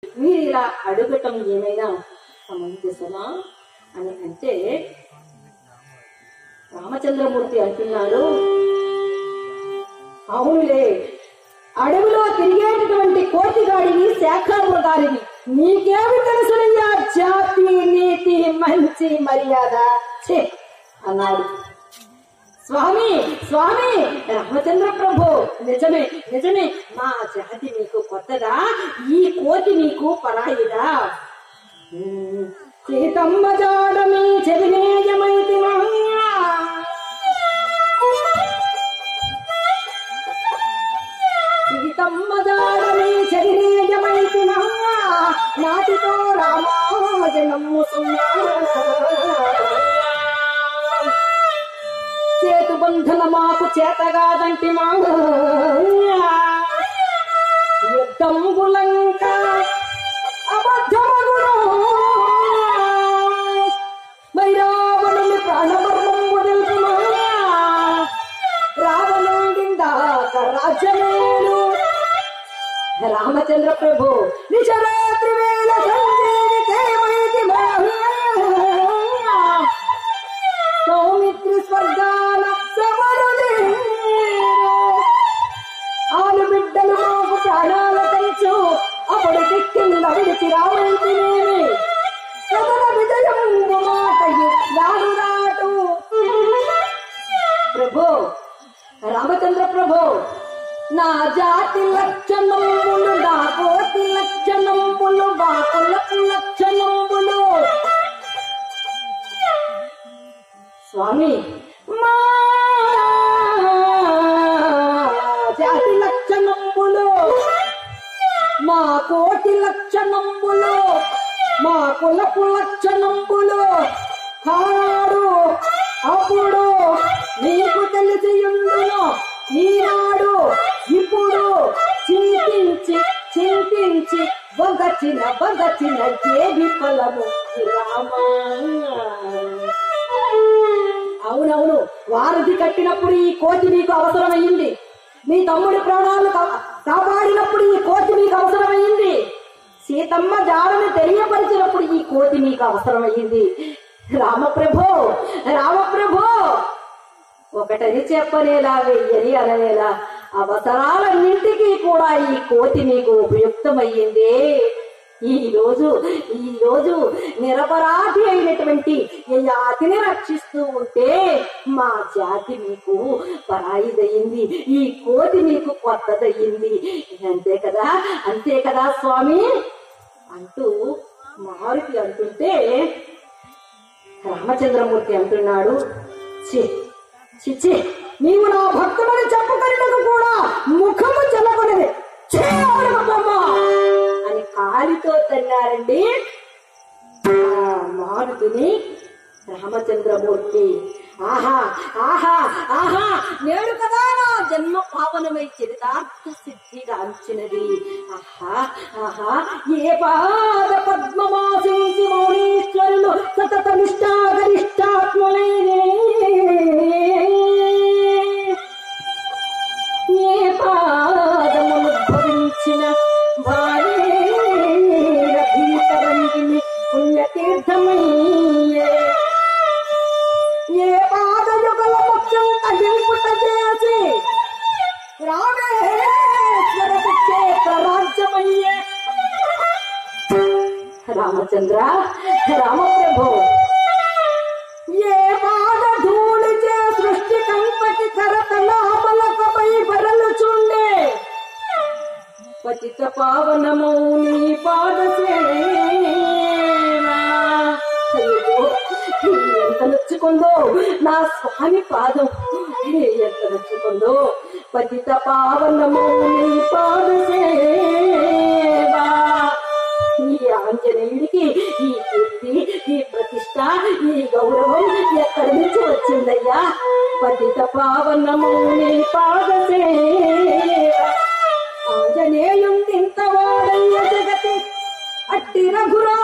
మీరు ఇలా అడగటం ఏమైనా సమంజసమా అని అంటే రామచంద్రమూర్తి అంటున్నాడు, అవునులే, అడవిలో తిరిగేటటువంటి కోతిగాడిని శాఖామృగాడిని నీకేమి తెలుసునయ్యా జాతి నీతి మంచి మర్యాద ఛే అన్నాడు. స్వామి స్వామి రామచంద్ర ప్రభు, నిజమే నిజమే, మా జాతి మీకు కొత్తదా, ఈ కోతి మీకు పరాయిదా? సీతమ్మ జాడమి చెవినేయమైతి సీతమ్మ జాడమి చెవినేయమైతి నాటితో రామాజనమ్ముతున్నా చేతు బంధన మాకు చేతగాదంటి మా యుద్ధంబులంక అబద్ధమగును వైరావణుని ప్రాణమర్మము తెలుసుమా రావణుండిందాక రాజ్యమేలు. రామచంద్ర ప్రభు నిశరాత్రి వేళ సంజీవితేమైతి సౌమిత్రి స్వర్గాల సవరులే ఆలు బిడ్డలు మాకు ప్రాణాల తెలుసు అప్పుడు కిక్కింద విడిచి రావంటినేమి సదన విజయం మాటయు రాడు రాటు. ప్రభు రామచంద్ర ప్రభు, నా జాతి లక్షణంబులు నా కోటి లక్షణంబులు మా కులపు లక్షణంబులు. స్వామి మా జాతి లక్షణంబులు మా కోటి లక్షణంబులు మా కులపు లక్షణంబులు కాడు అప్పుడు నీకు తెలిసియుండును, ఈనాడు ఇప్పుడు చింతించి చింతించి బగచిన బగచిన ఏ విఫలము రామా. అవునవును, వారధి కట్టినప్పుడు ఈ కోతి మీకు అవసరమైంది, మీ తమ్ముడి ప్రాణాలు కాపాడినప్పుడు ఈ కోతి మీకు అవసరమైంది, సీతమ్మ జాడని తెలియపరిచినప్పుడు ఈ కోతి మీకు అవసరమైంది. రామప్రభో రామప్రభో, ఒకటని చెప్పనేలా వెయ్యని అననేలా అవసరాలన్నింటికీ కూడా ఈ కోతి మీకు ఉపయుక్తమయ్యింది. ఈ రోజు నిరపరాధి అయినటువంటి ఈ జాతిని రక్షిస్తూ ఉంటే మా జాతి మీకు పరాయిదయింది, ఈ కోతి మీకు కొత్తదయ్యింది. అంతే కదా స్వామి అంటూ మారుతి అంటుంటే రామచంద్రమూర్తి అంటున్నాడు, చిచ్చి నీవు నా భక్తులని చెప్పుకొనినకు కూడా ముఖము చెల్లకొనిది అని కాలితో తన్నారండి మారుతిని రామచంద్రమూర్తి. ఆహా ఆహా ఆహా, నేడు కదా నా జన్మ పావనమై చరితార్థ సిద్ధిగా అంచినది. ఆహా ఆహా, ఏ పాద పద్మమాసించి మౌనీశ్వరులు సతత నిష్ఠాగరిష్టాత్మలైనే ఏ పాదమును భవించిన భారీరభీతరంగిని పుణ్యతీర్థమయ్యే ఏ పాదయుగల ముఖ్యం తగింపుట చేసి రామేశ్వర క్షేత్ర రాజ్యమయ్యే. రామచంద్ర రామప్రభు, ఏ పాద ధూళిచే సృష్టి కంపటి కరతలాపలకపై బరలుచుండే పతిత పావనమౌ నీ పాదసేనా. ఎంత నొచ్చుకుందో నా స్వామి పాదం, ఎంత నొచ్చుకుందో. పతిత పావనమౌ నీ పాదసేవా. ఈ ఆంజనేయుడికి ఈ కీర్తి, ఈ ప్రతిష్ట, ఈ గౌరవం ఎక్కడి నుంచి వచ్చిందయ్యా? పతిత పావనమౌ నీ పాదసేవా. ఆంజనేయుందింత వాడయ్య జగతి అట్టి రఘురా